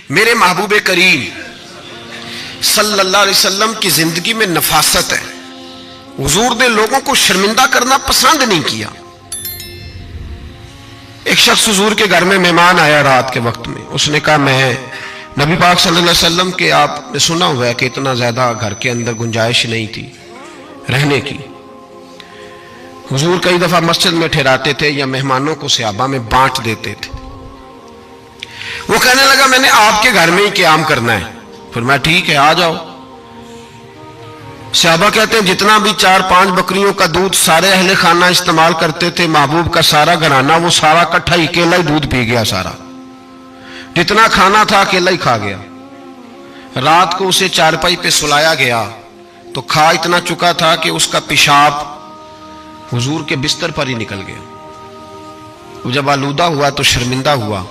میرے محبوب کریم صلی اللہ علیہ وسلم کی زندگی میں نفاست ہے. حضور نے لوگوں کو شرمندہ کرنا پسند نہیں کیا. ایک شخص حضور کے گھر میں مہمان آیا رات کے وقت میں. اس نے کہا میں نبی پاک صلی اللہ علیہ وسلم کے آپ نے سنا ہوا ہے کہ اتنا زیادہ گھر کے اندر گنجائش نہیں تھی رہنے کی. حضور کئی دفعہ مسجد میں ٹھہراتے تھے یا مہمانوں کو صحابہ میں بانٹ دیتے تھے. وہ کہنے لگا میں نے آپ کے گھر میں ہی قیام کرنا ہے. فرمایا ٹھیک ہے آ جاؤ. صحابہ کہتے ہیں جتنا بھی 4-5 بکریوں کا دودھ سارے اہل خانہ استعمال کرتے تھے، محبوب کا سارا گھرانہ وہ سارا اکٹھا ہی اکیلا ہی دودھ پی گیا. سارا جتنا کھانا تھا اکیلا ہی کھا گیا. رات کو اسے چارپائی پہ سلایا گیا تو کھا اتنا چکا تھا کہ اس کا پیشاب حضور کے بستر پر ہی نکل گیا. وہ جب آلودہ ہوا تو شرمندہ ہوا،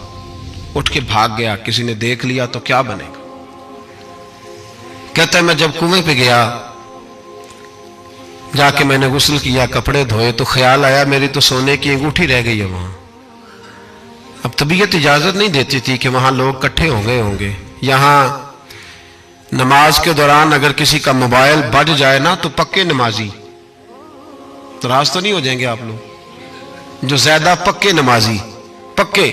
اٹھ کے بھاگ گیا. کسی نے دیکھ لیا تو کیا بنے گا. کہتا ہے میں جب کنویں پہ گیا، جا کے میں نے غسل کیا، کپڑے دھوئے تو خیال آیا میری تو سونے کی انگوٹھی رہ گئی ہے وہاں. اب طبیعت اجازت نہیں دیتی تھی کہ وہاں لوگ کٹھے ہو گئے ہوں گے. یہاں نماز کے دوران اگر کسی کا موبائل بج جائے نا تو پکے نمازی، ناراض تو نہیں ہو جائیں گے آپ لوگ، جو زیادہ پکے نمازی پکے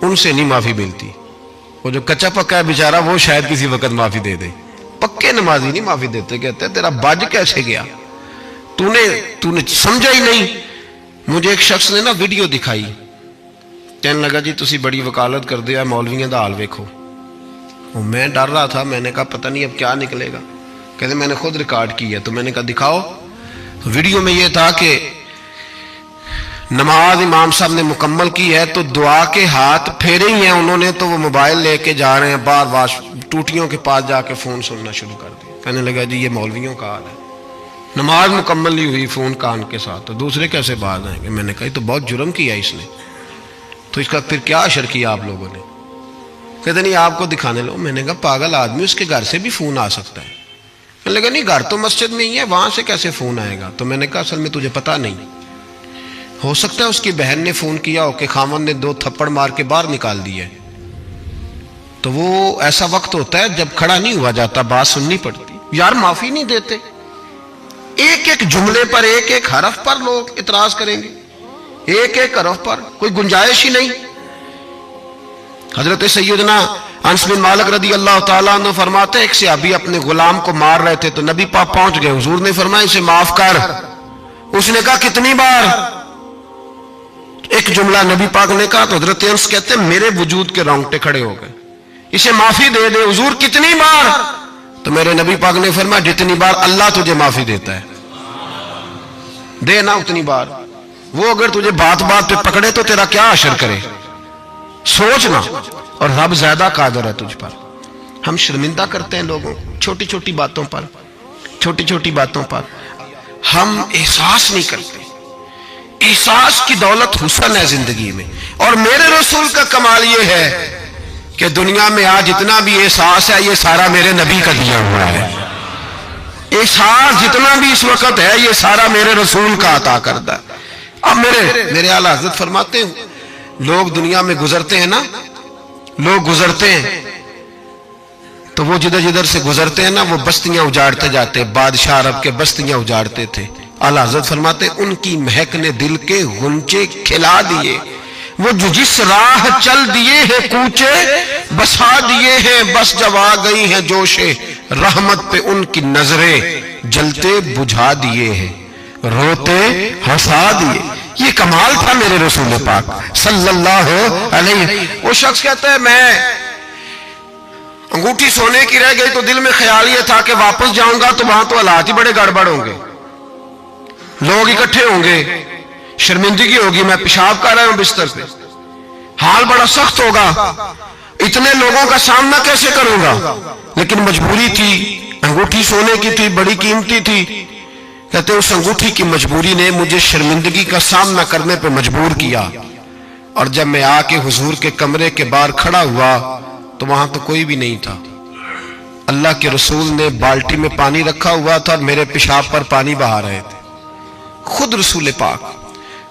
ان سے نہیں معافی ملتی. وہ جو کچا پکا ہے بیچارہ وہ شاید کسی وقت معافی دے دے. پکے نمازی نہیں معافی دیتے. کہتے تیرا بج کیسے گیا، تو نے سمجھا ہی نہیں. مجھے ایک شخص نے نا ویڈیو دکھائی، کہنے لگا جی تسی بڑی وکالت کر دیا مولویاں دا حال ویکھو. میں ڈر رہا تھا، میں نے کہا پتہ نہیں اب کیا نکلے گا. کہتے میں نے خود ریکارڈ کی ہے. تو میں نے کہا دکھاؤ. ویڈیو میں یہ تھا کہ نماز امام صاحب نے مکمل کی ہے تو دعا کے ہاتھ پھیرے ہی ہیں انہوں نے، تو وہ موبائل لے کے جا رہے ہیں بار بار ٹوٹیوں کے پاس جا کے فون سننا شروع کر دیا. کہنے لگا جی یہ مولویوں کا حال ہے، نماز مکمل نہیں ہوئی فون کان کے ساتھ، تو دوسرے کیسے باز آئیں گے. میں نے کہا یہ تو بہت جرم کیا اس نے، تو اس کا پھر کیا اشر کیا آپ لوگوں نے. کہتے نہیں آپ کو دکھانے لو. میں نے کہا پاگل آدمی، اس کے گھر سے بھی فون آ سکتا ہے. کہنے لگا نہیں گھر تو مسجد میں ہی ہے، وہاں سے کیسے فون آئے گا. تو میں نے کہا اصل میں تجھے پتا نہیں، ہو سکتا ہے اس کی بہن نے فون کیا ہو کہ خامن نے 2 تھپڑ مار کے باہر نکال دیے. تو وہ ایسا وقت ہوتا ہے جب کھڑا نہیں ہوا جاتا، بات سننی پڑتی. یار معافی نہیں دیتے، ایک ایک جملے پر ایک ایک حرف پر لوگ اعتراض کریں گے، ایک ایک حرف پر کوئی گنجائش ہی نہیں. حضرت سیدنا انس بن مالک رضی اللہ تعالیٰ عنہ فرماتے ایک صحابی اپنے غلام کو مار رہے تھے تو نبی پاک پہنچ گئے. حضور نے فرمایا اسے معاف کر. اس نے کہا کتنی بار؟ ایک جملہ نبی پاک نے کہا تو حضرت انس کہتے ہیں میرے وجود کے رونگٹے کھڑے ہو گئے. اسے معافی دے دے. حضور کتنی بار؟ تو میرے نبی پاک نے فرمایا جتنی بار اللہ تجھے معافی دیتا ہے دے نا اتنی بار. وہ اگر تجھے بات بات پہ پکڑے تو تیرا کیا اثر کرے، سوچنا. اور رب زیادہ قادر ہے تجھ پر. ہم شرمندہ کرتے ہیں لوگوں چھوٹی چھوٹی باتوں پر، چھوٹی چھوٹی باتوں پر ہم احساس نہیں کرتے. احساس کی دولت حسن ہے زندگی میں. اور میرے رسول کا کمال یہ ہے کہ دنیا میں آج جتنا بھی احساس ہے یہ سارا میرے نبی کا دیا ہوا ہے. احساس جتنا بھی اس وقت ہے یہ سارا میرے رسول کا عطا کردہ ہے. اب میرے اعلیٰ حضرت فرماتے ہیں لوگ دنیا میں گزرتے ہیں نا، لوگ گزرتے ہیں تو وہ جدھر جدھر سے گزرتے ہیں نا وہ بستیاں اجاڑتے جاتے. بادشاہ عرب کے بستیاں اجاڑتے تھے. اعلیٰ حضرت فرماتے ان کی مہک نے دل کے غنچے کھلا دیے. وہ جو جس راہ چل دیے ہیں کوچے بسا دیے ہیں، بس جب آ گئی ہیں جوش رحمت پہ ان کی نظریں جلتے بجھا دیے ہیں، روتے ہنسا دیے. یہ کمال تھا میرے رسول پاک صلی اللہ علیہ. وہ شخص کہتا ہے میں انگوٹھی سونے کی رہ گئی تو دل میں خیال یہ تھا کہ واپس جاؤں گا تو وہاں تو حالات ہی بڑے گڑبڑ ہوں گے، لوگ اکٹھے ہوں گے، شرمندگی ہوگی، میں پیشاب کر رہا ہوں بستر پہ، حال بڑا سخت ہوگا، اتنے لوگوں کا سامنا کیسے کروں گا. لیکن مجبوری تھی، انگوٹھی سونے کی تھی، بڑی قیمتی تھی. کہتے اس انگوٹھی کی مجبوری نے مجھے شرمندگی کا سامنا کرنے پہ مجبور کیا. اور جب میں آ کے حضور کے کمرے کے باہر کھڑا ہوا تو وہاں تو کوئی بھی نہیں تھا. اللہ کے رسول نے بالٹی میں پانی رکھا ہوا تھا اور میرے پیشاب پر پانی بہا رہے تھے. خود رسول پاک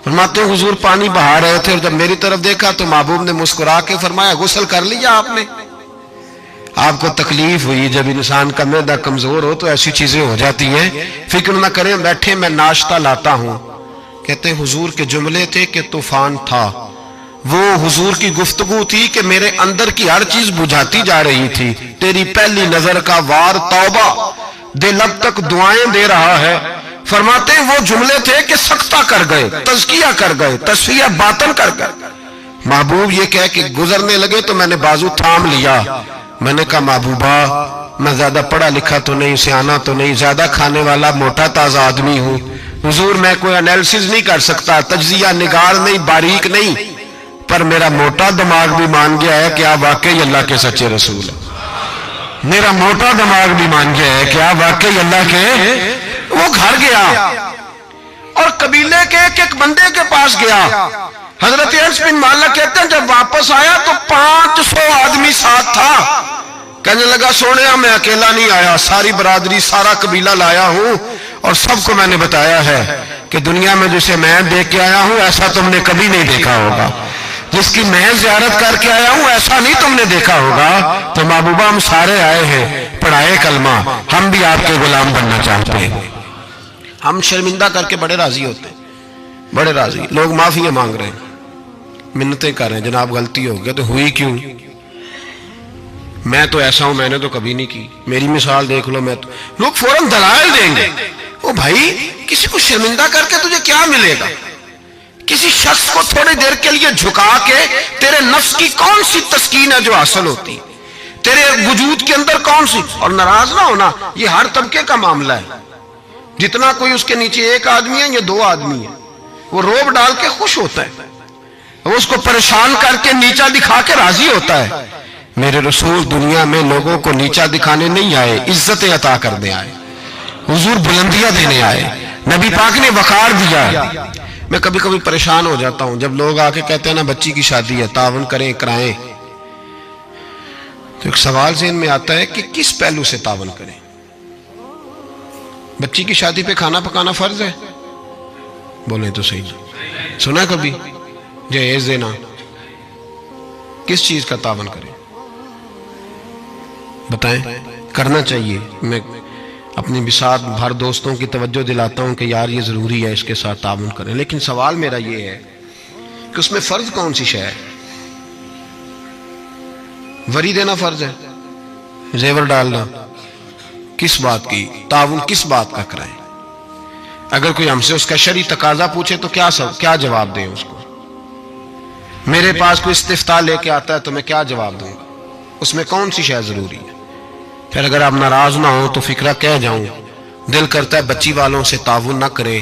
فرماتے ہیں حضور پانی بہا رہے تھے اور جب میری طرف دیکھا تو محبوب نے مسکرا کے فرمایا غسل کر لیا آپ نے؟ آپ کو تکلیف ہوئی جب انسان کا معدہ کمزور ہو تو ایسی چیزیں ہو جاتی ہیں، فکر نہ کریں، بیٹھے میں ناشتہ لاتا ہوں۔ کہتے ہیں حضور کے جملے تھے کہ طوفان تھا، وہ حضور کی گفتگو تھی کہ میرے اندر کی ہر چیز بجھاتی جا رہی تھی۔ تیری پہلی نظر کا وار توبہ، دل اب تک دعائیں دے رہا ہے۔ فرماتے ہیں وہ جملے تھے کہ سکتہ کر گئے، تزکیہ کر گئے، تصفیہ باطن کر گئے۔ محبوب یہ کہہ کہ گزرنے لگے تو میں نے بازو تھام لیا، میں نے کہا محبوبہ میں زیادہ پڑھا لکھا تو نہیں، سیانا تو نہیں، زیادہ کھانے والا موٹا تازہ آدمی ہوں، حضور میں کوئی انالیسز نہیں کر سکتا، تجزیہ نگار نہیں، باریک نہیں، پر میرا موٹا دماغ بھی مان گیا ہے کہ آپ واقعی اللہ کے سچے رسول ہیں۔ میرا موٹا دماغ بھی مان گیا ہے کہ آپ واقعی اللہ کے۔ وہ گھر گیا اور قبیلے کے ایک بندے کے پاس گیا۔ حضرت انس بن مالک کہتے ہیں جب واپس آیا تو 500 آدمی ساتھ تھا۔ کہنے لگا سونیا میں اکیلا نہیں آیا، ساری برادری سارا قبیلہ لایا ہوں اور سب کو میں نے بتایا ہے کہ دنیا میں جسے میں دیکھ کے آیا ہوں ایسا تم نے کبھی نہیں دیکھا ہوگا، جس کی میں زیارت کر کے آیا ہوں ایسا نہیں تم نے دیکھا ہوگا۔ تو محبوبہ ہم سارے آئے ہیں، پڑھائے کلمہ، ہم بھی آپ کے غلام بننا چاہتے ہیں۔ ہم شرمندہ کر کے بڑے راضی ہوتے ہیں، بڑے راضی، لوگ معافیاں مانگ رہے ہیں، منتیں کر رہے ہیں، جناب غلطی ہو گیا تو ہوئی کیوں؟ میں تو ایسا ہوں، میں نے تو کبھی نہیں کی، میری مثال دیکھ لو، میں تو۔ لوگ فوراً دلائل دیں گے۔ او بھائی کسی کو شرمندہ کر کے تجھے کیا ملے گا؟ کسی شخص کو تھوڑی دیر کے لیے جھکا کے تیرے نفس کی کون سی تسکین ہے جو حاصل ہوتی، تیرے وجود کے اندر کون سی؟ اور ناراض نہ ہونا، یہ ہر طبقے کا معاملہ ہے۔ جتنا کوئی اس کے نیچے ایک آدمی ہے یا 2 آدمی ہے، وہ روب ڈال کے خوش ہوتا ہے، وہ اس کو پریشان کر کے نیچا دکھا کے راضی ہوتا ہے۔ میرے رسول دنیا میں لوگوں کو نیچا دکھانے نہیں آئے، عزت عطا کرنے آئے، حضور بلندیاں دینے آئے، نبی پاک نے وقار دیا۔ میں کبھی کبھی پریشان ہو جاتا ہوں جب لوگ آ کے کہتے ہیں نا بچی کی شادی ہے، تعاون کریں کرائیں، تو ایک سوال ذہن میں آتا ہے کہ کس پہلو سے تعاون کریں؟ بچی کی شادی پہ کھانا پکانا فرض ہے؟ بولیں تو صحیح، سنا کبھی جہیز دینا؟ کس چیز کا تعاون کریں بتائیں؟ کرنا چاہیے۔ میں اپنی بساط بھر دوستوں کی توجہ دلاتا ہوں کہ یار یہ ضروری ہے، اس کے ساتھ تعاون کریں، لیکن سوال میرا یہ ہے کہ اس میں فرض کون سی شے ہے؟ وری دینا فرض ہے، زیور ڈالنا کس بات کی؟ تعاون کس بات کا کرائیں؟ اگر کوئی ہم سے اس کا شرعی تقاضا پوچھے تو کیا جواب دیں اس کو؟ میرے پاس کوئی استفتاء لے کے آتا ہے تو میں کیا جواب دوں گا؟ اس میں کون سی شے ضروری ہے؟ پھر اگر آپ ناراض نہ ہو تو فکرہ کہہ جاؤں، دل کرتا ہے بچی والوں سے تعاون نہ کریں،